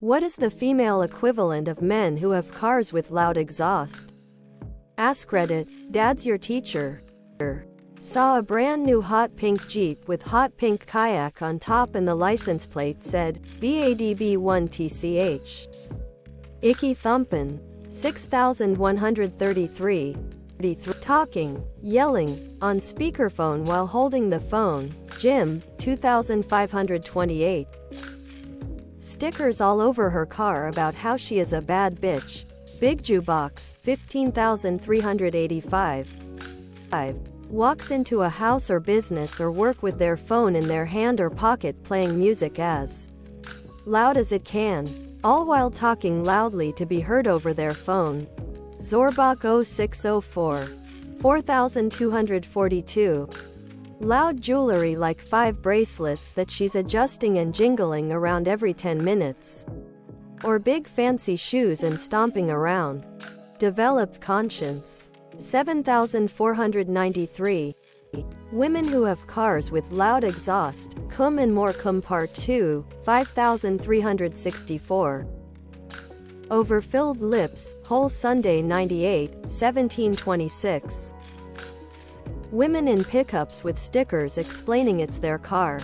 What is the female equivalent of men who have cars with loud exhaust? Askreddit, Dad's your teacher. Saw a brand new hot pink Jeep with hot pink kayak on top and the license plate said, BADB1TCH. Icky thumpin'. 6133. Talking, yelling, on speakerphone while holding the phone, Jim, 2528. Stickers all over her car about how she is a bad bitch. Big jukebox, 15385. Walks into a house or business or work with their phone in their hand or pocket playing music as loud as it can, all while talking loudly to be heard over their phone. Zorbach 0604. 4242. Loud jewelry like 5 bracelets that she's adjusting and jingling around every 10 minutes. Or big fancy shoes and stomping around. Developed conscience. 7493. Women who have cars with loud exhaust, cum and more cum part 2, 5364. Overfilled lips, whole Sunday 98, 1726. Women in pickups with stickers explaining it's their car,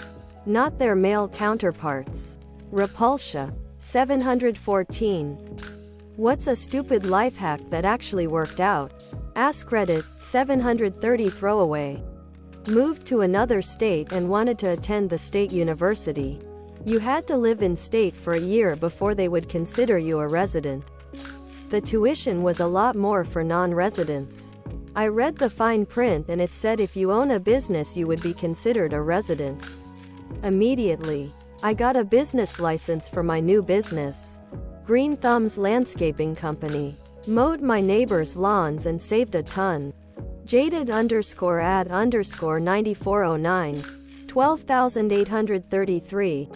not their male counterparts. Repulsia. 714. What's a stupid life hack that actually worked out? Askreddit. 730 throwaway. Moved to another state and wanted to attend the state university. You had to live in state for a year before they would consider you a resident. The tuition was a lot more for non-residents. I read the fine print and it said if you own a business you would be considered a resident. Immediately, I got a business license for my new business. Green Thumbs Landscaping Company. Mowed my neighbor's lawns and saved a ton. Jaded_ad_9409. 12,833.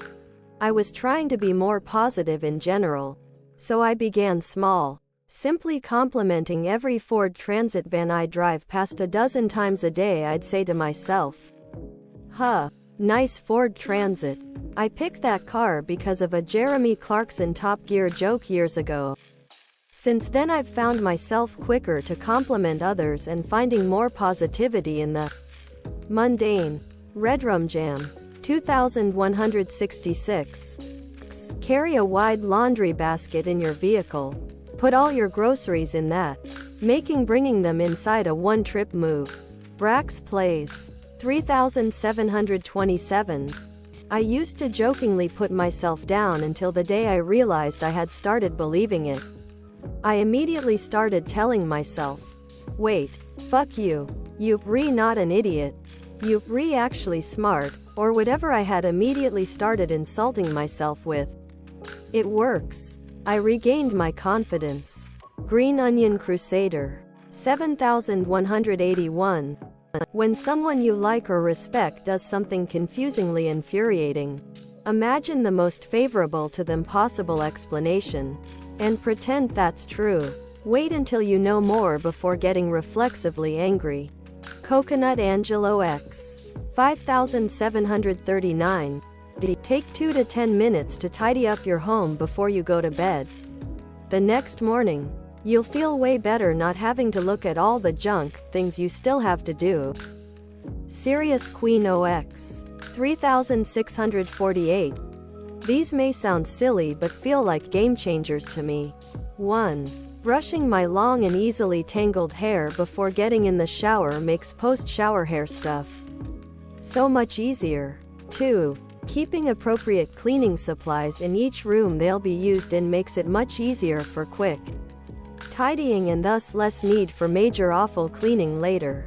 I was trying to be more positive in general. So I began small. Simply complimenting every Ford Transit van I drive past a dozen times a day. I'd say to myself, huh, nice Ford Transit. I picked that car because of a Jeremy Clarkson Top Gear joke years ago. Since then I've found myself quicker to compliment others and finding more positivity in the mundane. Redrum Jam. 2166. Carry a wide laundry basket in your vehicle. Put all your groceries in that. Making bringing them inside a one-trip move. Brax Plays. 3727. I used to jokingly put myself down until the day I realized I had started believing it. I immediately started telling myself, wait, fuck you. You're not an idiot. You're actually smart, or whatever I had immediately started insulting myself with. It works. I regained my confidence. Green Onion Crusader. 7181. When someone you like or respect does something confusingly infuriating, imagine the most favorable to them possible explanation, and pretend that's true. Wait until you know more before getting reflexively angry. Coconut Angelo X. 5739. Take 2 to 10 minutes to tidy up your home before you go to bed. The next morning, you'll feel way better not having to look at all the junk things you still have to do. Sirius Queen OX. 3648. These may sound silly but feel like game changers to me. 1. Brushing my long and easily tangled hair before getting in the shower makes post-shower hair stuff so much easier. 2. Keeping appropriate cleaning supplies in each room they'll be used in makes it much easier for quick tidying and thus less need for major awful cleaning later.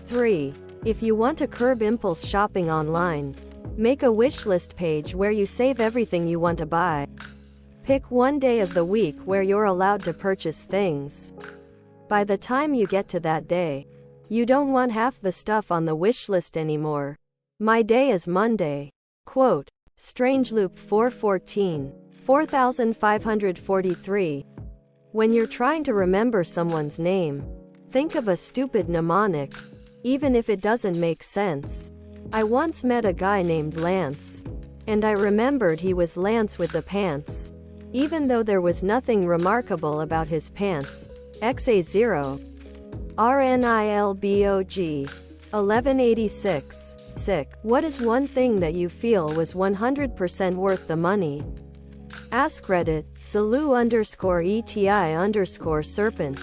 3. If you want to curb impulse shopping online, make a wish list page where you save everything you want to buy. Pick one day of the week where you're allowed to purchase things. By the time you get to that day, you don't want half the stuff on the wish list anymore. My day is Monday. Quote, Strangeloop 414. 4543. When you're trying to remember someone's name, think of a stupid mnemonic, even if it doesn't make sense. I once met a guy named Lance, and I remembered he was Lance with the pants. even though there was nothing remarkable about his pants. XA0. RNILBOG. 1186. Sick. What is one thing that you feel was 100% worth the money? Askreddit. Salu_ETI_serpent.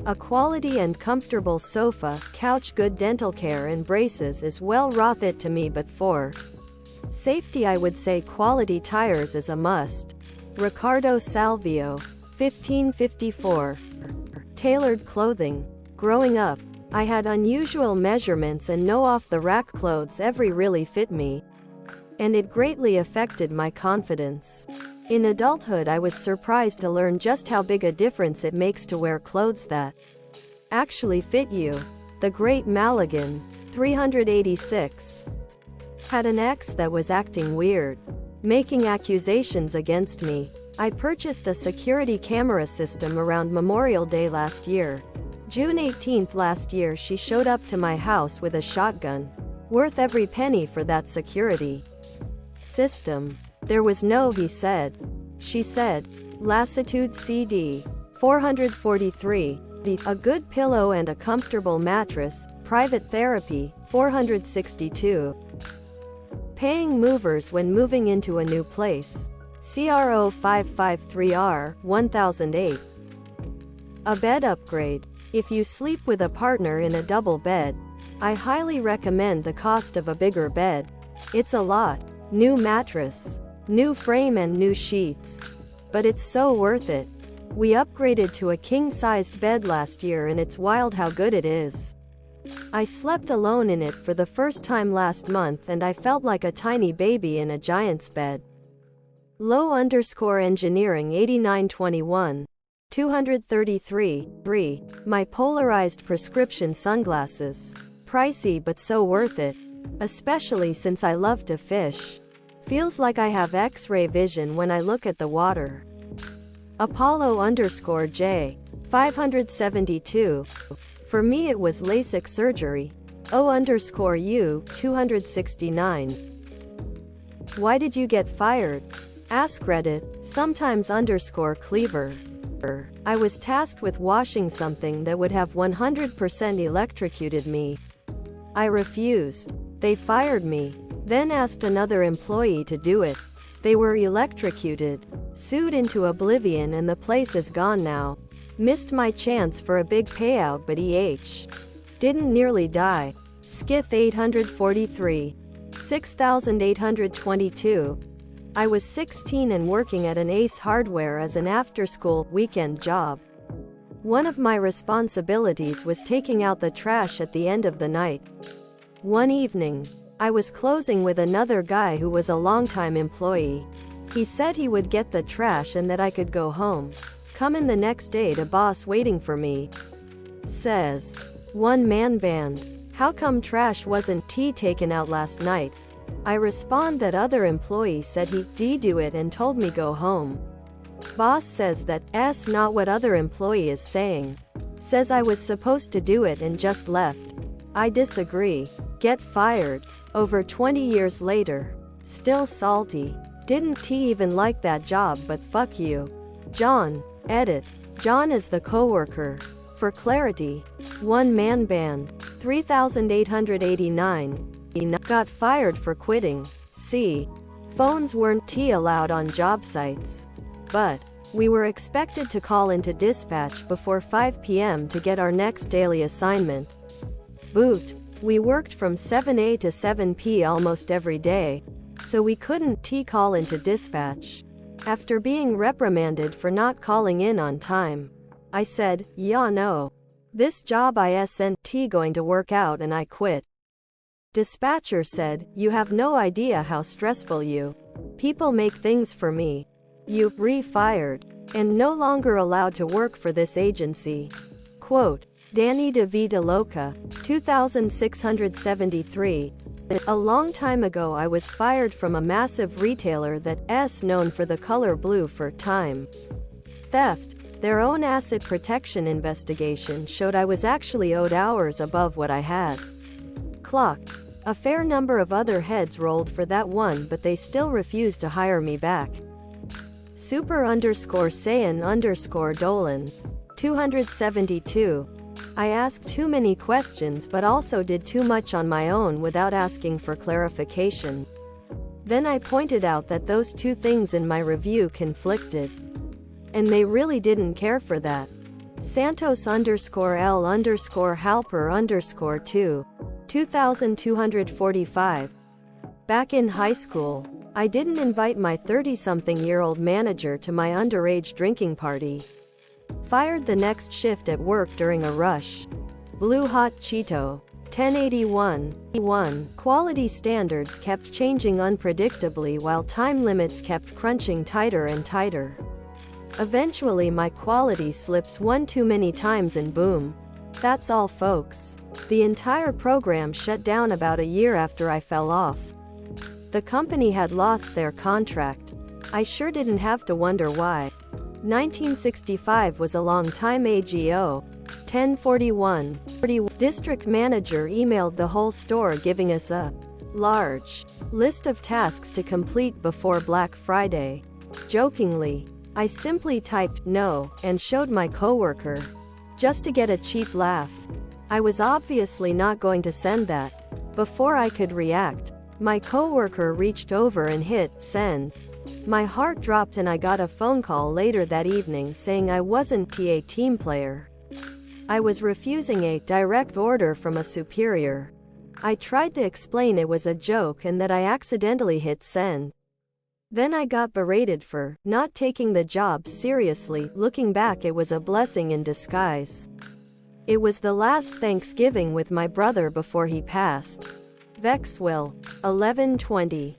A quality and comfortable sofa, couch, good dental care and braces is well worth it to me, but for safety I would say quality tires is a must. Ricardo Salvio. 1554. Tailored clothing. Growing up, I had unusual measurements and no off-the-rack clothes ever really fit me. And it greatly affected my confidence. In adulthood I was surprised to learn just how big a difference it makes to wear clothes that actually fit you. The Great Maligan. 386. Had an ex that was acting weird, making accusations against me. I purchased a security camera system around Memorial Day last year. June 18th last year she showed up to my house with a shotgun. Worth every penny for that security system. There was no he said. She said. Lassitude CD. 443. A good pillow and a comfortable mattress. Private therapy. 462. Paying movers when moving into a new place. CRO 553R. 1008. A bed upgrade. If you sleep with a partner in a double bed, I highly recommend the cost of a bigger bed. It's a lot. New mattress, new frame and new sheets. But it's so worth it. We upgraded to a king-sized bed last year and it's wild how good it is. I slept alone in it for the first time last month and I felt like a tiny baby in a giant's bed. Low_engineering 8921. 233. 3. My polarized prescription sunglasses. Pricey but so worth it. Especially since I love to fish. Feels like I have X-ray vision when I look at the water. Apollo_J. 572. For me it was LASIK surgery. O_U. 269. Why did you get fired? Askreddit. Sometimes_Cleaver. I was tasked with washing something that would have 100% electrocuted me. I refused. They fired me. Then asked another employee to do it. They were electrocuted. Sued into oblivion and the place is gone now. Missed my chance for a big payout but didn't nearly die. Skith 843. 6822. I was 16 and working at an Ace Hardware as an after-school, weekend job. One of my responsibilities was taking out the trash at the end of the night. One evening, I was closing with another guy who was a longtime employee. He said he would get the trash and that I could go home. Come in the next day to boss waiting for me. Says. One-man band. How come trash wasn't taken out last night? I respond that other employee said he do it and told me go home. Boss says that's not what other employee is saying. Says I was supposed to do it and just left. I disagree. Get fired. Over 20 years later. Still salty. Didn't even like that job but fuck you. John. Edit. John is the coworker. For clarity. One-man band. 3889. Got fired for quitting. C. Phones weren't allowed on job sites. But we were expected to call into dispatch before 5 p.m. to get our next daily assignment. Boot. We worked from 7 to 7 p almost every day, so we couldn't call into dispatch. After being reprimanded for not calling in on time, I said, yeah no. This job isn't going to work out and I quit. Dispatcher said, you have no idea how stressful you people make things for me. You re-fired and no longer allowed to work for this agency. Quote, Danny DeVita Loca, 2673. A long time ago I was fired from a massive retailer that's known for the color blue for time theft. Their own asset protection investigation showed I was actually owed hours above what I had clocked. A fair number of other heads rolled for that one but they still refused to hire me back. Super underscore Saiyan underscore Dolan. 272. I asked too many questions but also did too much on my own without asking for clarification. Then I pointed out that those two things in my review conflicted. And they really didn't care for that. Santos underscore L underscore Halper underscore 2. 2245. Back in high school, I didn't invite my 30-something-year-old manager to my underage drinking party. Fired the next shift at work during a rush. Blue hot Cheeto. 1081. Quality standards kept changing unpredictably while time limits kept crunching tighter and tighter. Eventually my quality slips one too many times and boom. That's all folks. The entire program shut down about a year after I fell off. The company had lost their contract. I sure didn't have to wonder why. 1965 was a long time ago. 1041. District manager emailed the whole store giving us a large list of tasks to complete before Black Friday. Jokingly, I simply typed no and showed my coworker, just to get a cheap laugh. I was obviously not going to send that. Before I could react, my coworker reached over and hit send. My heart dropped and I got a phone call later that evening saying I wasn't a team player. I was refusing a direct order from a superior. I tried to explain it was a joke and that I accidentally hit send. Then I got berated for not taking the job seriously. Looking back, it was a blessing in disguise. It was the last Thanksgiving with my brother before he passed. Vexwell. 1120.